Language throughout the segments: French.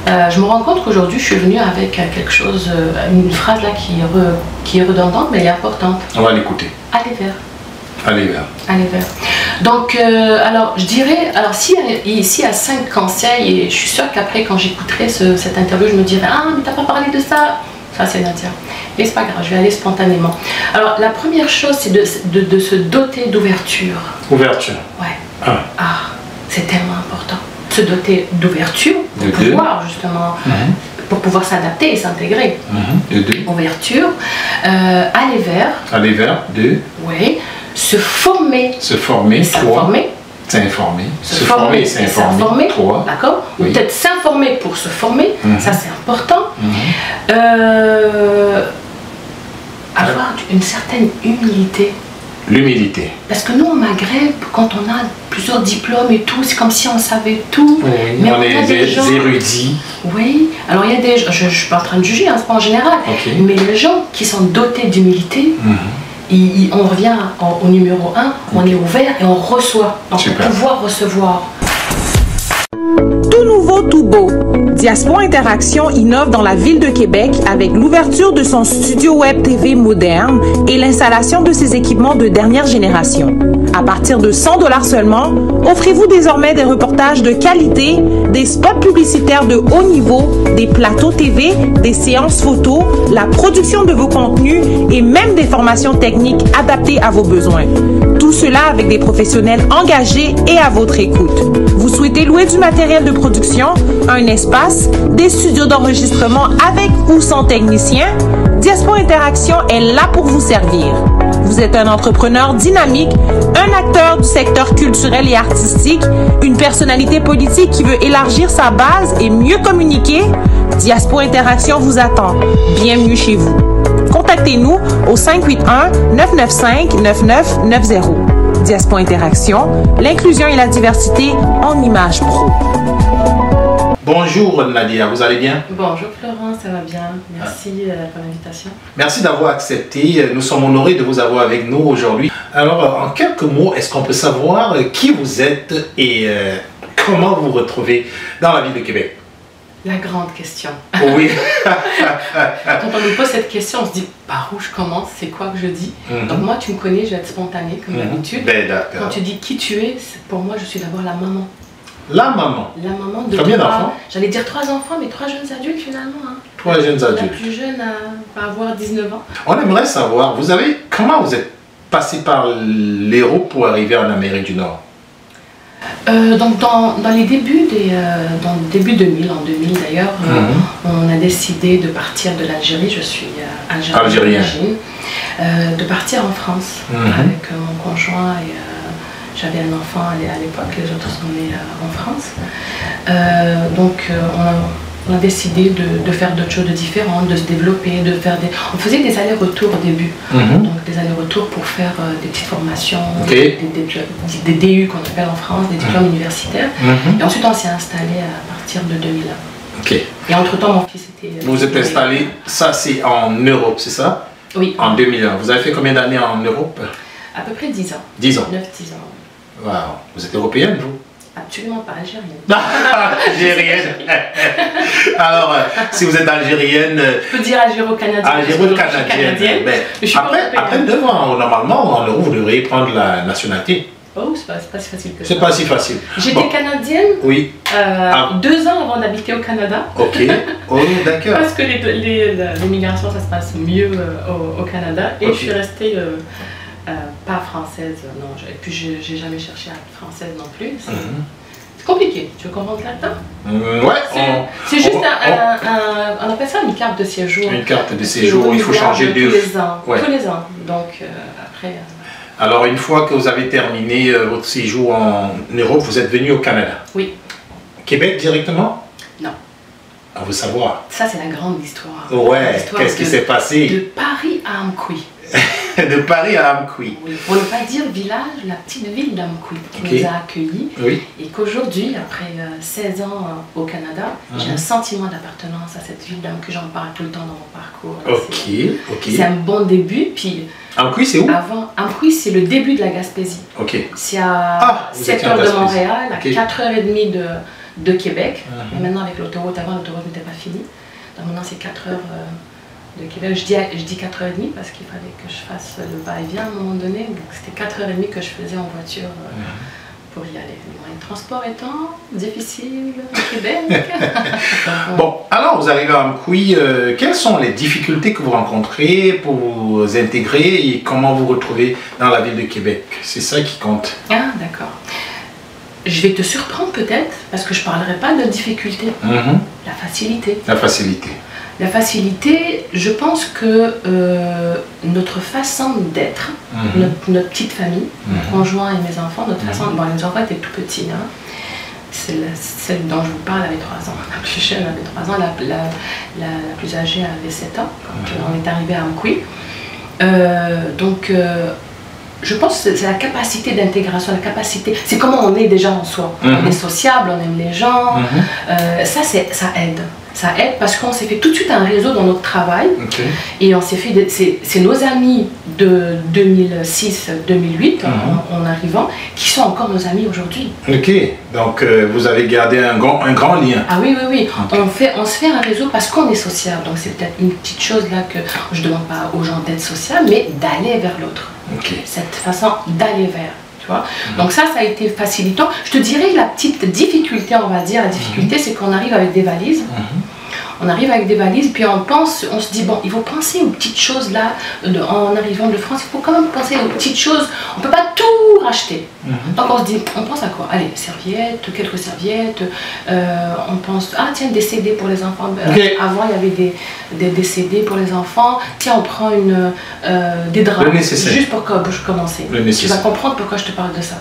Je me rends compte qu'aujourd'hui, je suis venue avec quelque chose, une phrase là qui est redondante, mais elle est importante. On va l'écouter. Aller vers. Aller vers. Aller vers. Donc, alors, je dirais, alors si ici à 5 conseils, et je suis sûre qu'après, quand j'écouterai cette interview, je me dirai, ah, mais t'as pas parlé de ça. Ça, c'est Nadia. Mais c'est pas grave, je vais aller spontanément. Alors, la première chose, c'est de se doter d'ouverture. Ouverture. Ouais. Ah. Ah, c'est tellement important. Se doter d'ouverture pour pouvoir, justement, pour pouvoir s'adapter et s'intégrer. Ouverture. Aller vers. Aller vers. Deux. Oui. Se former. Se former. S'informer. S'informer. Se former et s'informer. D'accord. Ou Oui. peut-être s'informer pour se former. Ça, c'est important. Avoir une certaine humilité. L'humilité. Parce que nous, au Maghreb, quand on a plusieurs diplômes et tout, c'est comme si on savait tout. Oui, mais on est des gens, érudits. Oui, alors il y a des gens, je ne suis pas en train de juger, hein, c'est pas en général, mais les gens qui sont dotés d'humilité, on revient au numéro 1, on est ouvert et on reçoit. Donc, pour pouvoir recevoir. Tout nouveau, tout beau. Diaspora Interaction innove dans la ville de Québec avec l'ouverture de son studio web TV moderne et l'installation de ses équipements de dernière génération. À partir de 100 $ seulement, offrez-vous désormais des reportages de qualité, des spots publicitaires de haut niveau, des plateaux TV, des séances photos, la production de vos contenus et même des formations techniques adaptées à vos besoins. Tout cela avec des professionnels engagés et à votre écoute. Vous souhaitez louer du matériel de production, un espace, des studios d'enregistrement avec ou sans technicien? Diaspora Interaction est là pour vous servir. Vous êtes un entrepreneur dynamique, un acteur du secteur culturel et artistique, une personnalité politique qui veut élargir sa base et mieux communiquer? Diaspora Interaction vous attend. Bienvenue chez vous. Contactez-nous au 581-995-9990. Diaspora Interaction, l'inclusion et la diversité en images pro. Bonjour Nadia, vous allez bien? Bonjour Florent, ça va bien. Merci pour l'invitation. Merci d'avoir accepté. Nous sommes honorés de vous avoir avec nous aujourd'hui. Alors, en quelques mots, est-ce qu'on peut savoir qui vous êtes et comment vous vous retrouvez dans la ville de Québec? La grande question. Oui. Quand on nous pose cette question, on se dit par où je commence, c'est quoi que je dis. Donc moi, tu me connais, je vais être spontanée comme d'habitude. Ben, quand tu dis qui tu es, pour moi, je suis d'abord la maman. La maman. La maman de combien d'enfants? J'allais dire 3 enfants, mais 3 jeunes adultes finalement. Hein. 3 jeunes adultes. La plus jeune va avoir 19 ans. On aimerait savoir, comment vous êtes passé par l'Europe pour arriver en Amérique du Nord? Donc dans les débuts dans le début 2000, en 2000 d'ailleurs, on a décidé de partir de l'Algérie. Je suis algérienne d'origine, de partir en France avec mon conjoint et j'avais un enfant à l'époque, les autres sont nés en France. Donc on a décidé de faire d'autres choses différentes, de se développer, on faisait des allers-retours au début, donc des allers-retours pour faire des petites formations, des DU qu'on appelle en France, des diplômes universitaires. Et ensuite on s'est installé à partir de 2001. Et entre-temps mon fils était... Vous êtes installé, ça c'est en Europe, c'est ça? Oui. En 2001. Vous avez fait combien d'années en Europe? À peu près 10 ans. 10 ans. 9-10 ans. Wow. Vous êtes européenne, vous? Absolument pas algérienne. Algérienne. Alors, si vous êtes algérienne... Je peux dire algéro-canadienne. Algéro-canadienne. Après 9 ans, normalement, en Europe, vous devriez prendre la nationalité. Oh, c'est pas si facile que ça. C'est pas si facile. J'étais canadienne 2 ans avant d'habiter au Canada. Ok. Oh, d'accord. Parce que l'immigration, ça se passe mieux au Canada. Et je suis restée... pas française, non. Et puis j'ai jamais cherché à être française non plus. C'est compliqué. Tu veux qu'on rentre là-dedans? Ouais. C'est juste on appelle ça une carte de séjour. Une carte de séjour, il faut changer tous les ans. Tous les ans. Donc après. Alors une fois que vous avez terminé votre séjour en Europe, vous êtes venu au Canada? Oui. Québec directement? Non. On veut savoir. Ça c'est la grande histoire. Ouais. Qu'est-ce qui s'est passé? De Paris à Amqui. De Paris à Amqui. Oui, pour ne pas dire village, la petite ville d'Amqui qui nous a accueillis. Oui. Et qu'aujourd'hui, après 16 ans au Canada, j'ai un sentiment d'appartenance à cette ville d'Amqui. J'en parle tout le temps dans mon parcours. C'est un bon début. Puis Amqui, c'est où? Amqui, c'est le début de la Gaspésie. C'est à 7 heures de Montréal, à 4h30 de Québec. Mais maintenant, avec l'autoroute, avant, l'autoroute n'était pas finie. Donc maintenant, c'est 4 heures de Québec. Je dis 4h30 parce qu'il fallait que je fasse le va-et-vient à un moment donné. Donc c'était 4h30 que je faisais en voiture pour y aller. Les moyens de transport étant difficiles au Québec. Bon, alors vous arrivez à Amkoui, quelles sont les difficultés que vous rencontrez pour vous intégrer et comment vous retrouvez dans la ville de Québec? C'est ça qui compte. Ah, d'accord. Je vais te surprendre peut-être parce que je ne parlerai pas de difficulté. La facilité. La facilité. La facilité, je pense que notre façon d'être, notre petite famille, mon conjoint et mes enfants, notre façon, bon, les enfants étaient tout petits, hein. Celle dont je vous parle avait 3 ans, la plus jeune avait 3 ans, la plus âgée avait 7 ans quand on est arrivé à Amkoui. Je pense que c'est la capacité d'intégration, la capacité, c'est comment on est déjà en soi. On est sociable, on aime les gens, ça aide. Ça aide parce qu'on s'est fait tout de suite un réseau dans notre travail et on s'est fait, c'est nos amis de 2006-2008 en arrivant qui sont encore nos amis aujourd'hui. Ok, donc vous avez gardé un grand lien. Ah oui, oui, oui. On se fait un réseau parce qu'on est social, donc c'est peut-être une petite chose là que je ne demande pas aux gens d'être social, mais d'aller vers l'autre. Cette façon d'aller vers. Tu vois? Donc ça a été facilitant. Je te dirais la petite difficulté, on va dire, la difficulté c'est qu'on arrive avec des valises. On arrive avec des valises, puis on se dit, bon, il faut penser aux petites choses là, en arrivant de France, il faut quand même penser aux petites choses, on ne peut pas tout racheter. Donc on se dit, on pense à quoi? Allez, serviettes, quelques serviettes, on pense, ah tiens, des CD pour les enfants. Avant il y avait des CD pour les enfants, tiens, on prend des draps, juste pour commencer. Tu vas comprendre pourquoi je te parle de ça.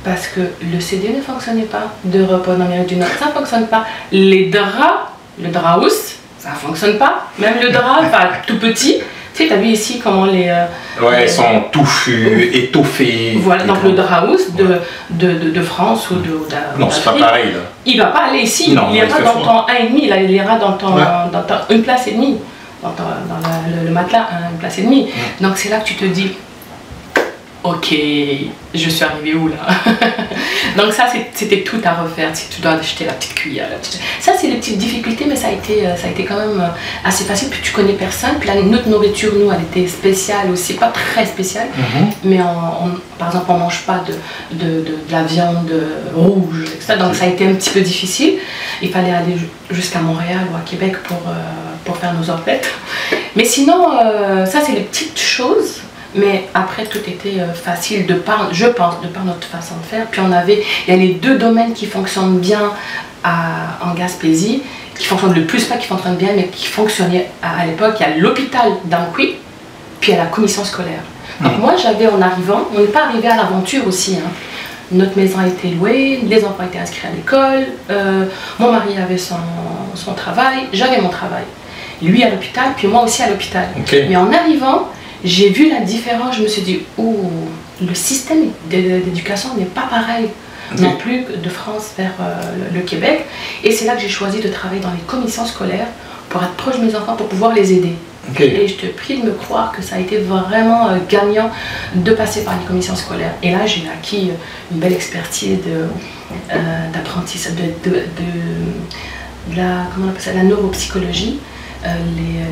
Parce que le CD ne fonctionnait pas, d'Europe en Amérique du Nord, ça ne fonctionne pas. Les draps, le drap housse, ça ne fonctionne pas. Même le drap, enfin, tout petit. Tu sais, tu as vu ici comment les... ouais, ils sont touffus, étoffés. Voilà, donc le drap housse de France ou de... Non, c'est pas pareil là. Il ne va pas aller ici. Non, il ira dans ton 1,5, là, il ira dans ton, une place et demie. Dans le matelas, une place et demie. Donc c'est là que tu te dis... Ok, je suis arrivée où là? Donc ça c'était tout à refaire, si tu dois acheter la petite cuillère. Ça c'est les petites difficultés, mais ça a été quand même assez facile, puis tu connais personne, puis là, notre nourriture, nous, elle était spéciale aussi, pas très spéciale, mais par exemple on mange pas de la viande rouge, etc. Donc ça a été un petit peu difficile, il fallait aller jusqu'à Montréal ou à Québec pour faire nos emplettes. Mais sinon, ça c'est les petites choses. Mais après, tout était facile, je pense, de par notre façon de faire. Puis il y a les 2 domaines qui fonctionnent bien en Gaspésie, qui fonctionnent le plus, pas qui fonctionnent bien, mais qui fonctionnaient à l'époque. Il y a l'hôpital d'Amkoui, puis il y a la commission scolaire. Donc moi, en arrivant, on n'est pas arrivé à l'aventure aussi. Hein. Notre maison a été louée, les enfants étaient inscrits à l'école, mon mari avait son travail, j'avais mon travail. Lui à l'hôpital, puis moi aussi à l'hôpital. Mais en arrivant, j'ai vu la différence, je me suis dit, ouh, le système d'éducation n'est pas pareil non plus de France vers le Québec. Et c'est là que j'ai choisi de travailler dans les commissions scolaires pour être proche de mes enfants, pour pouvoir les aider. Et je te prie de me croire que ça a été vraiment gagnant de passer par les commissions scolaires. Et là, j'ai acquis une belle expertise d'apprentissage, comment on appelle ça, la neuropsychologie.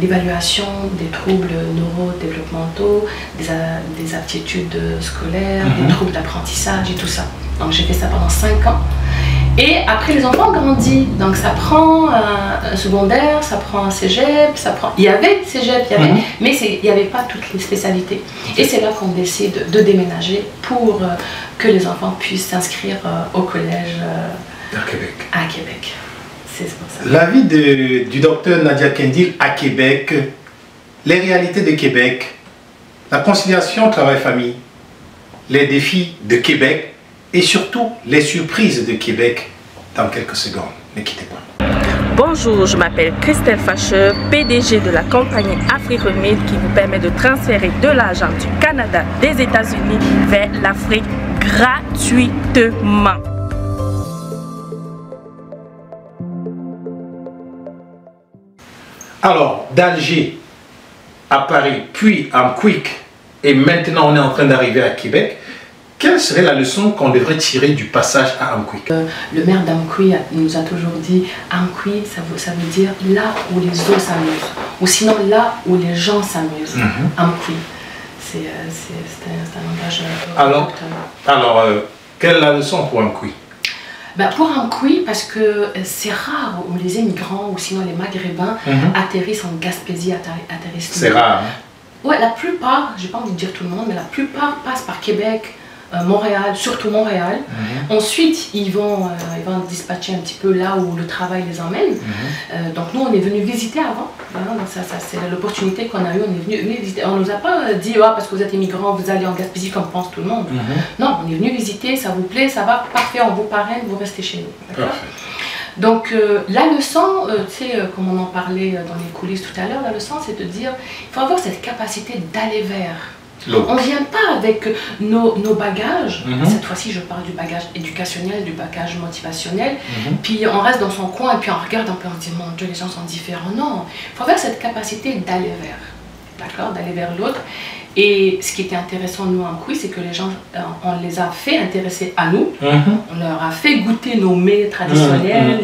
L'évaluation des troubles neurodéveloppementaux, des aptitudes scolaires, des troubles d'apprentissage et tout ça. Donc j'ai fait ça pendant 5 ans. Et après les enfants grandissent, donc ça prend un secondaire, ça prend un cégep, il y avait cégep, mais il n'y avait pas toutes les spécialités. Et c'est là qu'on décide de déménager pour que les enfants puissent s'inscrire au collège à Québec. La vie du docteur Nadia Kendil à Québec, les réalités de Québec, la conciliation travail-famille, les défis de Québec et surtout les surprises de Québec dans quelques secondes. Ne quittez pas. Bonjour, je m'appelle Christelle Facheux, PDG de la compagnie AfriRemit qui vous permet de transférer de l'argent du Canada, des États-Unis vers l'Afrique gratuitement. Alors, d'Alger à Paris, puis à Amkoui, et maintenant on est en train d'arriver à Québec. Quelle serait la leçon qu'on devrait tirer du passage à Amkoui? Le maire d'Amkoui nous a toujours dit Amkoui, ça veut dire là où les eaux s'amusent, ou sinon là où les gens s'amusent. Amkoui, c'est un langage. Alors, quelle est la leçon pour Amkoui? Pour Amkoui, parce que c'est rare où les immigrants ou sinon les maghrébins atterrissent en Gaspésie, atterrissent. C'est rare. Hein? Ouais, la plupart, j'ai pas envie de dire tout le monde, mais la plupart passent par Québec, Montréal, surtout Montréal. Ensuite, ils vont dispatcher un petit peu là où le travail les emmène. Donc nous, on est venu visiter avant. Donc ça c'est l'opportunité qu'on a eue. On est venu visiter. On nous a pas dit parce que vous êtes immigrant, vous allez en Gaspésie comme pense tout le monde. Non, on est venu visiter, ça vous plaît, ça va, parfait, on vous parraine, vous restez chez nous. Donc la leçon, tu sais, comme on en parlait dans les coulisses tout à l'heure, la leçon c'est de dire, il faut avoir cette capacité d'aller vers. On ne vient pas avec nos bagages, cette fois-ci je parle du bagage éducationnel, du bagage motivationnel, puis on reste dans son coin et puis on regarde un peu, on se dit mon Dieu les gens sont différents. Non, il faut avoir cette capacité d'aller vers, d'accord, d'aller vers l'autre. Et ce qui était intéressant nous en Amkoui, c'est que les gens, on les a fait intéresser à nous, on leur a fait goûter nos mets traditionnels,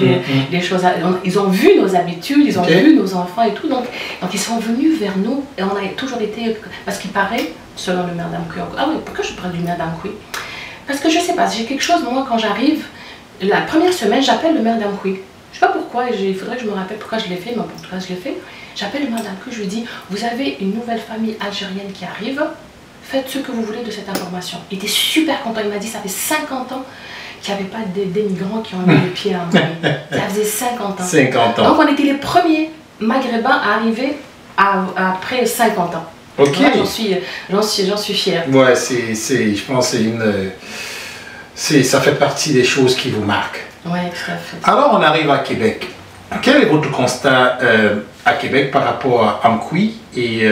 les choses, ils ont vu nos habitudes, ils ont vu nos enfants et tout, donc ils sont venus vers nous et on a toujours été, parce qu'il paraît, selon le maire d'Amkoui, ah oui, pourquoi je parle du maire d'Amkoui? Parce que je sais pas, j'ai quelque chose, moi quand j'arrive, la première semaine, j'appelle le maire d'Amkoui. Je sais pas pourquoi, il faudrait que je me rappelle pourquoi je l'ai fait, mais en tout cas je l'ai fait. J'appelle le maire d'Amkoui, je lui dis, vous avez une nouvelle famille algérienne qui arrive, faites ce que vous voulez de cette information. Il était super content, il m'a dit, ça fait 50 ans qu'il n'y avait pas d'émigrants qui ont mis le pied à Amkoui. Ça faisait 50 ans. 50 ans. Donc on était les premiers maghrébins à arriver après 50 ans. Ok. Moi, j'en suis fière. Ouais, je pense que ça fait partie des choses qui vous marquent. Ouais, tout à fait. Alors on arrive à Québec. Quel est votre constat à Québec par rapport à Amkoui et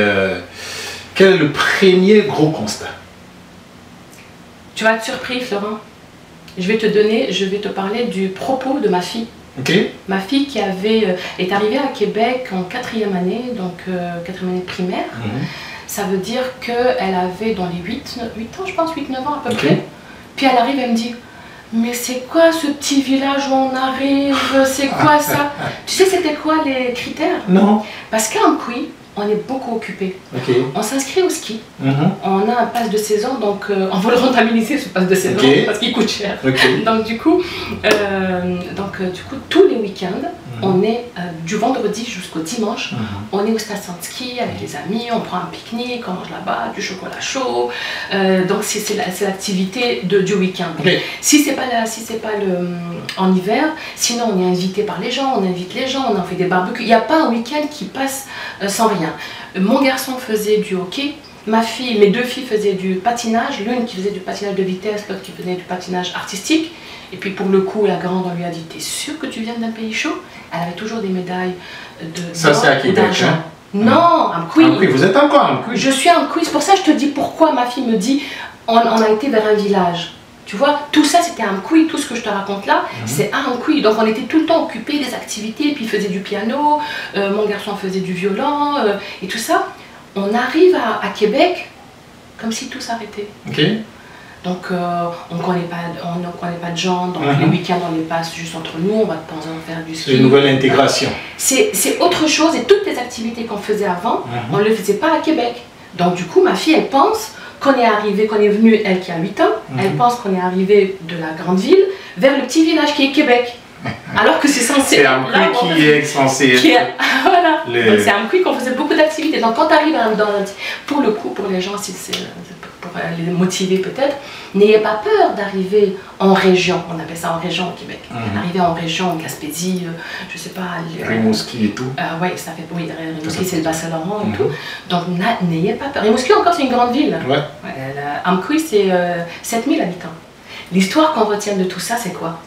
quel est le premier gros constat? Tu vas être surpris, Florent. Je vais te parler du propos de ma fille. Okay. Ma fille qui est arrivée à Québec en 4e année, donc 4e année primaire. Ça veut dire qu'elle avait dans les 8 ans, je pense, 8-9 ans à peu près. Puis elle arrive, elle me dit, mais c'est quoi ce petit village où on arrive? C'est quoi ça? Tu sais c'était quoi les critères? Non. Parce qu'à Amkoui, on est beaucoup occupé. On s'inscrit au ski. On a un pass de saison, donc on va le rentabiliser ce pass de saison parce qu'il coûte cher. Donc du coup, tous les week-ends, on est du vendredi jusqu'au dimanche, on est au station de ski avec les amis, on prend un pique-nique, on mange là-bas, du chocolat chaud. Donc c'est l'activité du week-end. Si c'est pas en hiver, sinon on est invité par les gens, on invite les gens, on en fait des barbecues. Il n'y a pas un week-end qui passe sans rien. Mon garçon faisait du hockey, mes deux filles faisaient du patinage, l'une qui faisait du patinage de vitesse, l'autre qui faisait du patinage artistique. Et puis pour le coup, la grande, on lui a dit, t'es sûr que tu viens d'un pays chaud? Elle avait toujours des médailles d'argent. Non, Amkoui. Vous êtes encore à Amkoui? Je suis à Amkoui, c'est pour ça que je te dis pourquoi ma fille me dit, on a été vers un village. Tu vois, tout ça c'était à Amkoui, tout ce que je te raconte là, c'est à Amkoui. Donc on était tout le temps occupés des activités, puis il faisait du piano, mon garçon faisait du violon et tout ça. On arrive à Québec comme si tout s'arrêtait. Donc on ne connaît pas de gens, donc les week-ends on les passe juste entre nous, on va de temps en temps faire du ski. C'est une nouvelle intégration. C'est autre chose et toutes les activités qu'on faisait avant, on ne le faisait pas à Québec. Donc du coup ma fille elle pense qu'on est venu, elle qui a 8 ans, elle pense qu'on est arrivé de la grande ville vers le petit village qui est Québec. Alors que c'est censé... C'est Amkoui qui est censé être... Voilà, donc c'est Amkoui qu'on faisait beaucoup d'activités. Donc quand tu arrives pour le coup, pour les gens, si c'est pour les motiver peut-être, n'ayez pas peur d'arriver en région, on appelle ça en région au Québec. Arriver en région, en Gaspésie, je sais pas... Rimouski et tout. Oui, ça fait... Oui, Rimouski c'est le Bas-Saint-Laurent et tout. Donc n'ayez pas peur. Rimouski encore c'est une grande ville. Amkoui c'est 7000 habitants. L'histoire qu'on retient de tout ça c'est quoi?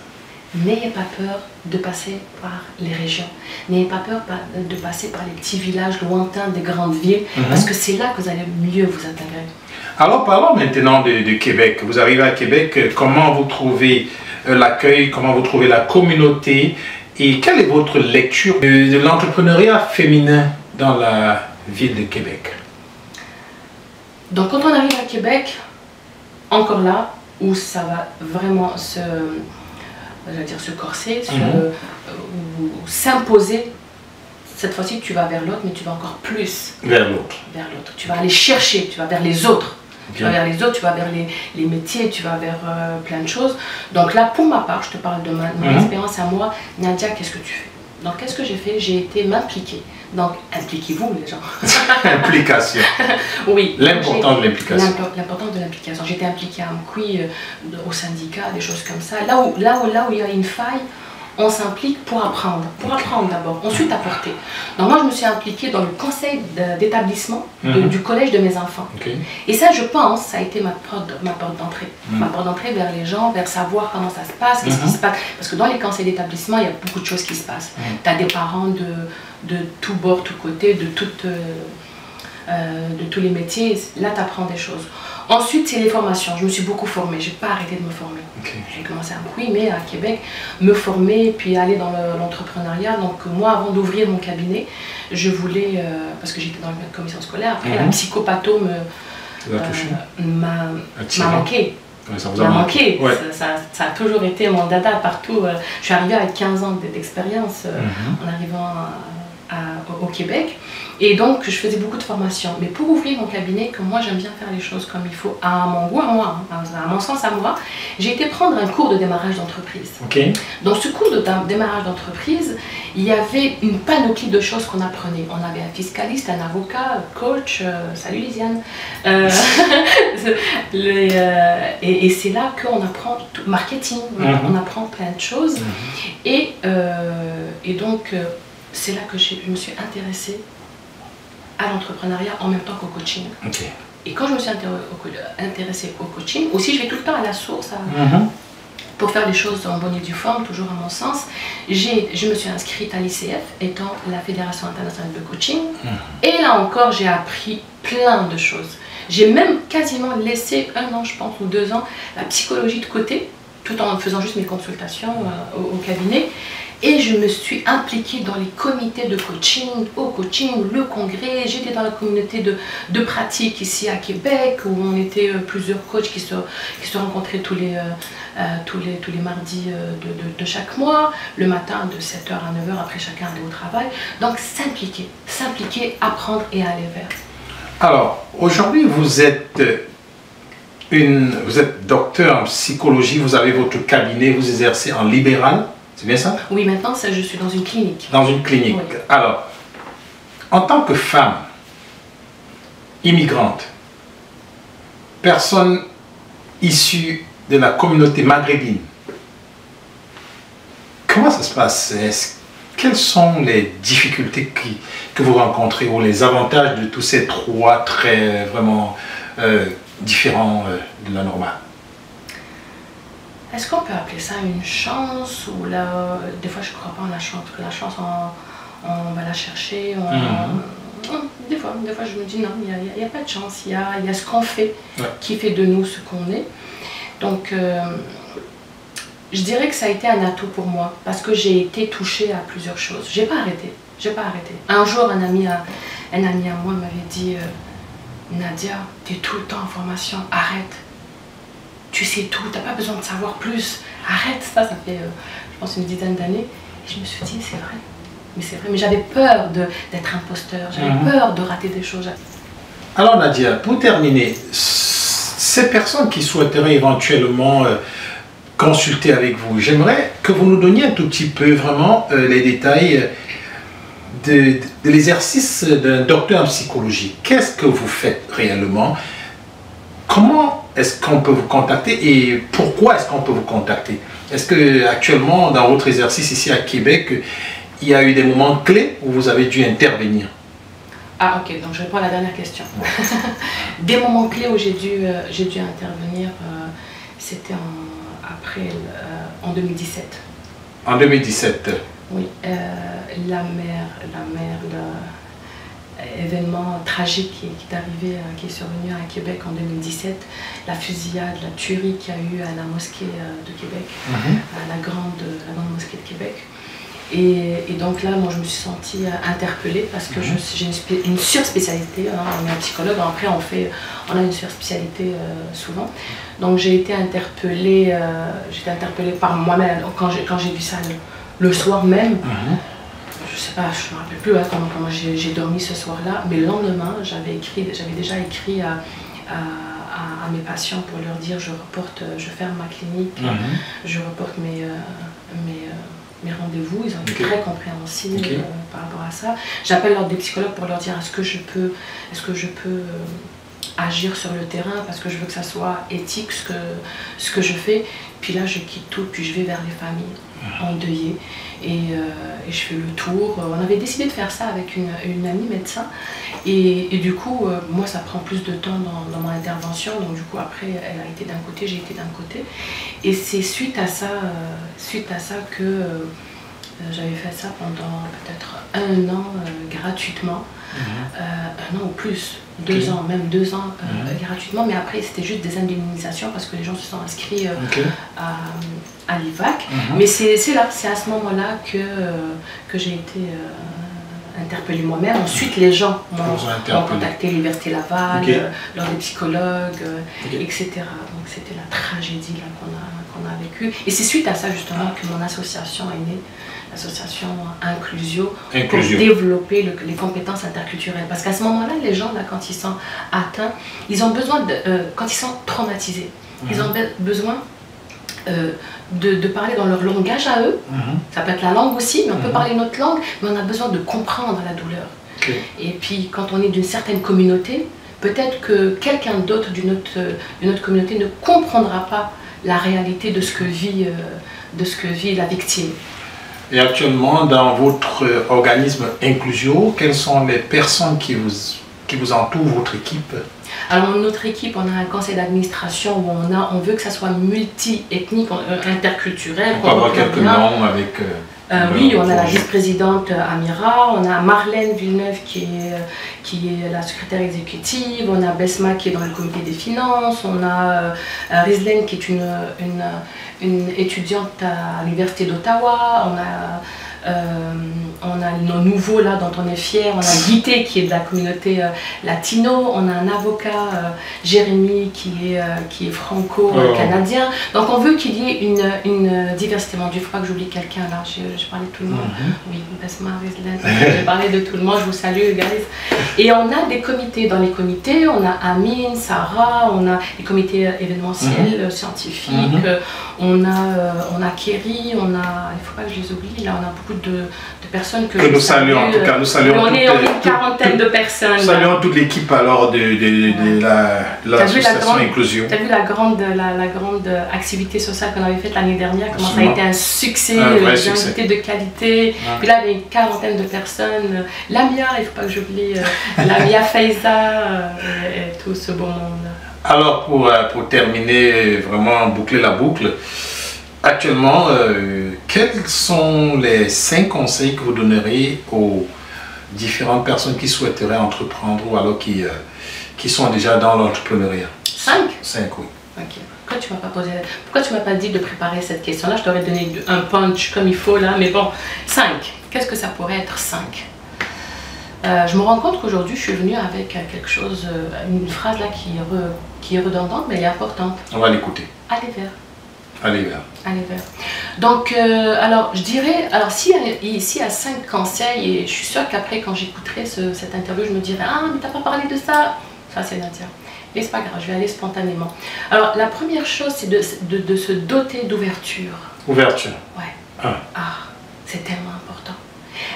N'ayez pas peur de passer par les régions. N'ayez pas peur de passer par les petits villages lointains des grandes villes, parce que c'est là que vous allez mieux vous intégrer. Alors parlons maintenant de Québec. Vous arrivez à Québec, comment vous trouvez l'accueil, comment vous trouvez la communauté et quelle est votre lecture de l'entrepreneuriat féminin dans la ville de Québec? Donc quand on arrive à Québec, encore là, où ça va vraiment se corser, ou s'imposer. Cette fois-ci, tu vas vers l'autre, mais tu vas encore plus vers l'autre. Tu vas aller chercher, tu vas vers les autres. Tu vas vers les autres, tu vas vers les métiers, tu vas vers plein de choses. Donc là, pour ma part, je te parle de mon expérience à moi. Nadia, qu'est-ce que tu fais? Donc, qu'est-ce que j'ai fait? J'ai été m'impliquer. Donc, impliquez-vous, les gens. Implication. Oui. L'importance de l'implication. L'importance de l'implication. J'étais impliquée à Mkoui, au syndicat, des choses comme ça. Là où il y a une faille, on s'implique pour apprendre. Pour apprendre d'abord, ensuite apporter. Donc moi, je me suis impliquée dans le conseil d'établissement du collège de mes enfants. Et ça, je pense, ça a été ma porte d'entrée. Ma porte d'entrée vers les gens, vers savoir comment ça se passe, qu'est-ce qui se passe. Parce que dans les conseils d'établissement, il y a beaucoup de choses qui se passent. Tu as des parents de tous bords, tous côtés, de tous les métiers. Là, tu apprends des choses. Ensuite, c'est les formations. Je me suis beaucoup formée. Je n'ai pas arrêté de me former. J'ai commencé à Mkoui, mais à Québec, me former, puis aller dans l'entrepreneuriat. Donc moi, avant d'ouvrir mon cabinet, je voulais, parce que j'étais dans la commission scolaire, après la psychopatho m'a manqué. Ça vous a manqué. Ça a toujours été mon dada partout. Je suis arrivée avec 15 ans d'expérience en arrivant au Québec. Et donc, je faisais beaucoup de formations. Mais pour ouvrir mon cabinet, comme moi, j'aime bien faire les choses comme il faut, à mon goût, à moi, à mon sens, à moi, j'ai été prendre un cours de démarrage d'entreprise. Dans ce cours de démarrage d'entreprise, il y avait une panoplie de choses qu'on apprenait. On avait un fiscaliste, un avocat, un coach, salut Lisiane. Et c'est là qu'on apprend tout, marketing, on apprend plein de choses. Et donc, c'est là que je me suis intéressée à l'entrepreneuriat en même temps qu'au coaching. Et quand je me suis intéressée au coaching, aussi je vais tout le temps à la source pour faire les choses en bonne et due forme, toujours à mon sens. Je me suis inscrite à l'ICF, étant la Fédération internationale de coaching. Et là encore, j'ai appris plein de choses. J'ai même quasiment laissé 1 an, je pense, ou 2 ans, la psychologie de côté, tout en faisant juste mes consultations au cabinet. Et je me suis impliquée dans les comités de coaching, le congrès. J'étais dans la communauté de pratique ici à Québec, où on était plusieurs coachs qui se rencontraient tous les mardis de chaque mois, le matin de 7h à 9h, après chacun allait au travail. Donc s'impliquer, apprendre et aller vers. Alors, aujourd'hui, vous êtes docteur en psychologie, vous avez votre cabinet, vous exercez en libéral. C'est bien ça? Oui, maintenant, je suis dans une clinique. Dans une clinique. Oui. Alors, en tant que femme, immigrante, personne issue de la communauté maghrébine, comment ça se passe? Quelles sont les difficultés que vous rencontrez ou les avantages de tous ces 3 traits vraiment différents de la normale? Est-ce qu'on peut appeler ça une chance? Ou là, des fois je ne crois pas en la chance, parce que la chance on va la chercher. Des fois je me dis non, il n'y a pas de chance, il y a ce qu'on fait qui fait de nous ce qu'on est. Donc je dirais que ça a été un atout pour moi, parce que j'ai été touchée à plusieurs choses. J'ai pas arrêté. Un jour, un ami à moi m'avait dit Nadia, tu es tout le temps en formation, arrête. Tu sais tout, tu n'as pas besoin de savoir plus. Arrête, ça fait, je pense, une dizaine d'années. Et je me suis dit, c'est vrai. Mais j'avais peur d'être imposteur, j'avais peur de rater des choses. Alors Nadia, pour terminer, ces personnes qui souhaiteraient éventuellement consulter avec vous, j'aimerais que vous nous donniez un tout petit peu vraiment les détails de l'exercice d'un docteur en psychologie. Qu'est-ce que vous faites réellement? Comment est-ce qu'on peut vous contacter et pourquoi est-ce qu'on peut vous contacter? Est-ce que actuellement dans votre exercice ici à Québec, il y a eu des moments clés où vous avez dû intervenir? Ah ok, donc je réponds à la dernière question. Des moments clés où j'ai dû intervenir, c'était en 2017. En 2017? Oui, événement tragique qui est arrivé, qui est survenu à Québec en 2017, la fusillade, la tuerie qu'il y a eu à la mosquée de Québec, à la grande mosquée de Québec. Et donc là, moi, je me suis sentie interpellée parce que j'ai une surspécialité. Hein, on est un psychologue, après on a une surspécialité souvent. Donc j'ai été interpellée par moi-même quand j'ai vu ça le soir même. Je sais pas, je me rappelle plus hein, comment j'ai dormi ce soir-là, mais le lendemain, j'avais déjà écrit à mes patients pour leur dire je ferme ma clinique, je reporte mes rendez-vous. Ils ont été très compréhensifs par rapport à ça. J'appelle des psychologues pour leur dire est-ce que je peux agir sur le terrain parce que je veux que ça soit éthique ce que je fais. Puis là, je quitte tout, puis je vais vers les familles endeuillées et je fais le tour. On avait décidé de faire ça avec une amie médecin et du coup, moi, ça prend plus de temps dans mon intervention. Donc du coup, après, elle a été d'un côté, j'ai été d'un côté. Et c'est suite à ça que j'avais fait ça pendant peut-être 1 an gratuitement. 1 an ou plus, 2 ans, même 2 ans gratuitement, mais après c'était juste des indemnisations parce que les gens se sont inscrits à l'IVAC. Mais c'est à ce moment-là que j'ai été interpellée moi-même. Ensuite les gens m'ont contacté, l'Université Laval, leurs des psychologues, etc. Donc c'était la tragédie qu'on a vécue. Et c'est suite à ça justement que mon association est née. L'association Inclusio, pour développer les compétences interculturelles. Parce qu'à ce moment-là, les gens, là, quand ils sont atteints, ils ont besoin quand ils sont traumatisés, ils ont besoin de parler dans leur langage à eux. Ça peut être la langue aussi, mais on peut parler notre langue, mais on a besoin de comprendre la douleur. Et puis, quand on est d'une certaine communauté, peut-être que quelqu'un d'autre d'une autre communauté ne comprendra pas la réalité de ce que vit la victime. Et actuellement, dans votre organisme Inclusio, quelles sont les personnes qui vous entourent, votre équipe? Alors, notre équipe, on a un conseil d'administration où on veut que ça soit multi-ethnique, interculturel. On peut avoir quelques noms avec... oui, on a la vice-présidente Amira, on a Marlène Villeneuve qui est la secrétaire exécutive, on a Besma qui est dans le comité des finances, on a Rizlen qui est une étudiante à l'université d'Ottawa, on a nos nouveaux là dont on est fier, on a Guité qui est de la communauté latino, on a un avocat Jérémy qui est franco-canadien. Donc on veut qu'il y ait une diversité. Mon Dieu, il ne faut pas que j'oublie quelqu'un là, je parlais de tout le monde. Oui, Besma, Rizlen, j'ai parlé de tout le monde, je vous salue guys. Et on a des comités, dans les comités, on a Amine, Sarah, on a les comités événementiels, scientifiques, on a Kerry, il ne faut pas que je les oublie, là on a beaucoup de personnes que nous saluons en tout cas. Nous saluons on est une quarantaine de personnes. Nous saluons toute l'équipe alors de l'association Inclusio. Tu as vu la grande activité sociale qu'on avait faite l'année dernière, comment ça a été un succès, des invités de qualité. Puis là il y a une quarantaine de personnes. Lamia, il ne faut pas que j'oublie, Lamia Faiza et tout ce beau monde. Alors pour terminer, vraiment boucler la boucle, actuellement, quels sont les 5 conseils que vous donneriez aux différentes personnes qui souhaiteraient entreprendre ou alors qui sont déjà dans l'entrepreneuriat? 5? 5, oui. Ok. Pourquoi tu m'as pas dit de préparer cette question-là? Je t'aurais donné un punch comme il faut là, mais bon, 5. Qu'est-ce que ça pourrait être 5? Je me rends compte qu'aujourd'hui, je suis venue avec quelque chose, une phrase là qui est redondante, mais elle est importante. On va l'écouter. Aller vers. Aller vers. Aller vers. Donc, alors, je dirais, alors s'il y a 5 conseils, et je suis sûre qu'après, quand j'écouterai cette interview, je me dirai, ah, mais t'as pas parlé de ça. Ça, c'est Nadia. Mais c'est pas grave, je vais aller spontanément. Alors, la première chose, c'est de se doter d'ouverture. Ouverture. Ouais. C'est tellement important.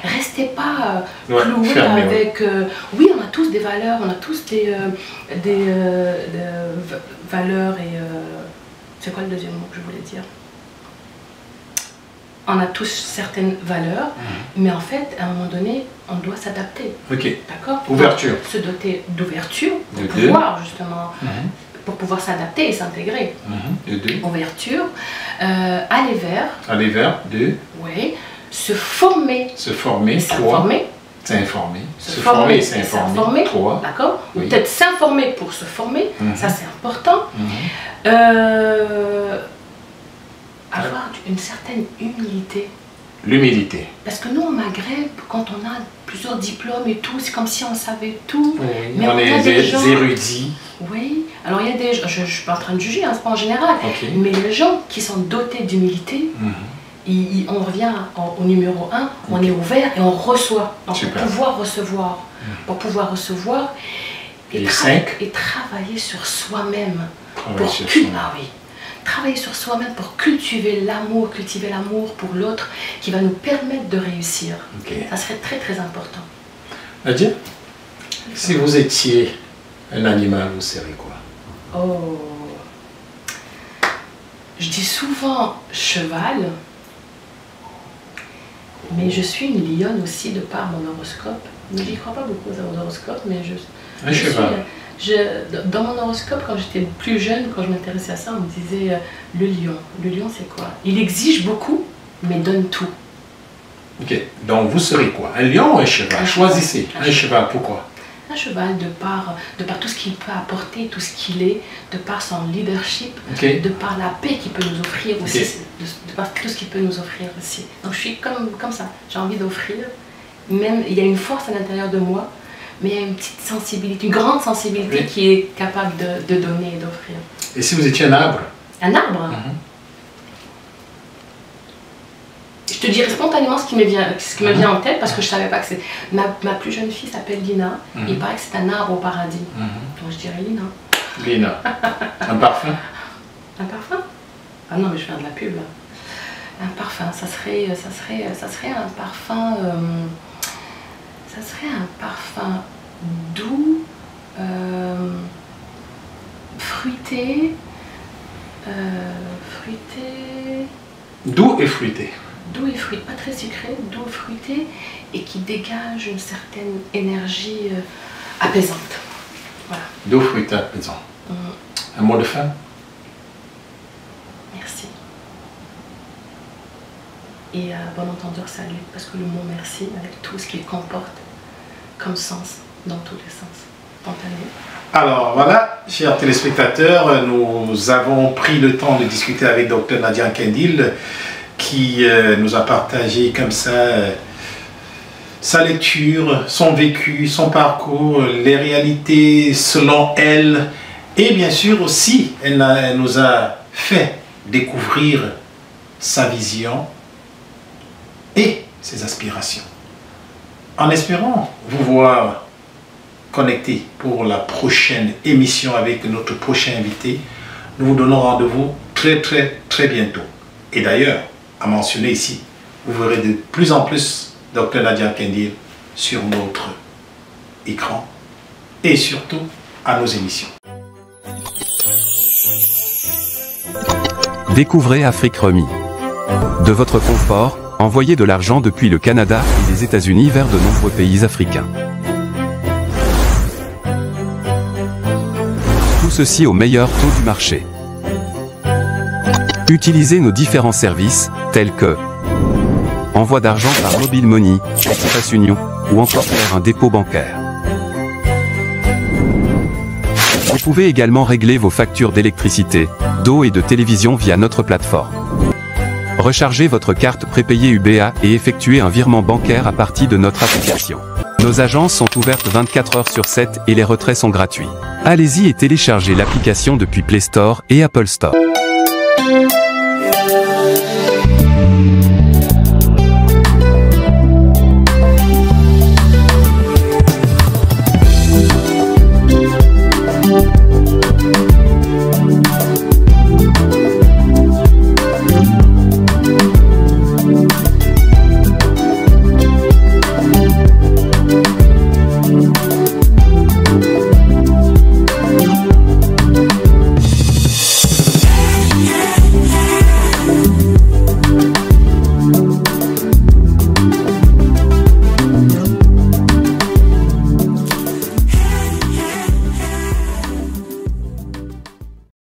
Restez pas cloués avec... oui, on a tous des valeurs, on a tous des valeurs et... c'est quoi le deuxième mot que je voulais dire? On a tous certaines valeurs, mais en fait, à un moment donné, on doit s'adapter. Ok. D'accord? Ouverture. Se doter d'ouverture pour pouvoir justement... pour pouvoir s'adapter et s'intégrer. Ouverture. Aller vers. Aller vers. Oui. Se former. Se former. S'informer. S'informer. Se former, s'informer. D'accord? Ou peut-être s'informer pour se former. Ça, c'est important. Avoir une certaine humilité. L'humilité. Parce que nous, au Maghreb, quand on a plusieurs diplômes et tout, c'est comme si on savait tout. Oui, mais on est des érudits. Oui, alors il y a des gens, je ne suis pas en train de juger, hein, c'est pas en général, mais les gens qui sont dotés d'humilité, on revient au numéro 1, on est ouvert et on reçoit. Donc pour pouvoir recevoir, et travailler sur soi-même. Travailler sur soi-même pour cultiver l'amour pour l'autre qui va nous permettre de réussir. Ça serait très très important. Nadia, si vous étiez un animal, vous seriez quoi? Oh, je dis souvent cheval, mais je suis une lionne aussi de par mon horoscope. Je n'y crois pas beaucoup aux horoscopes, mais un cheval. Dans mon horoscope, quand j'étais plus jeune, quand je m'intéressais à ça, on me disait le lion. Le lion, c'est quoi? Il exige beaucoup, mais donne tout. Ok, donc vous serez quoi? Un lion ou un cheval? Choisissez. Un cheval, pourquoi? Un cheval, de par tout ce qu'il peut apporter, tout ce qu'il est, de par son leadership, de par la paix qu'il peut nous offrir aussi, de par tout ce qu'il peut nous offrir aussi. Donc je suis comme ça, j'ai envie d'offrir. Même, il y a une force à l'intérieur de moi, mais il y a une petite sensibilité, une grande sensibilité qui est capable de donner et d'offrir. Et si vous étiez un arbre? Un arbre? Je te dirais spontanément ce qui me vient en tête, parce que je ne savais pas que c'est... Ma plus jeune fille s'appelle Lina, il paraît que c'est un arbre au paradis. Donc je dirais Lina. Lina. Un parfum? Un parfum? Ah non, mais je fais de la pub là. Un parfum, ça serait un parfum... ça serait un parfum doux, fruité, Doux et fruité. Doux et fruité, pas très sucré, doux et fruité, et qui dégage une certaine énergie apaisante. Voilà. Doux, fruité, apaisant. Un mot de fin? Merci. Et bon entendeur, salut, parce que le mot merci, avec tout ce qu'il comporte comme sens, dans tous les sens, spontané. Alors voilà, chers téléspectateurs, nous avons pris le temps de discuter avec Dr Nadia Kendil, qui nous a partagé comme ça sa lecture, son vécu, son parcours, les réalités selon elle, et bien sûr aussi, elle nous a fait découvrir sa vision et ses aspirations. En espérant vous voir connecté pour la prochaine émission avec notre prochain invité, nous vous donnons rendez-vous très bientôt. Et d'ailleurs, à mentionner ici, vous verrez de plus en plus Dr Nadia Kendil sur notre écran et surtout à nos émissions. Découvrez Afrique Remie. De votre confort, envoyez de l'argent depuis le Canada et les États-Unis vers de nombreux pays africains. Tout ceci au meilleur taux du marché. Utilisez nos différents services, tels que envoi d'argent par Mobile Money, Express Union, ou encore faire un dépôt bancaire. Vous pouvez également régler vos factures d'électricité, d'eau et de télévision via notre plateforme. Rechargez votre carte prépayée UBA et effectuez un virement bancaire à partir de notre application. Nos agences sont ouvertes 24 heures sur 7 et les retraits sont gratuits. Allez-y et téléchargez l'application depuis Play Store et Apple Store.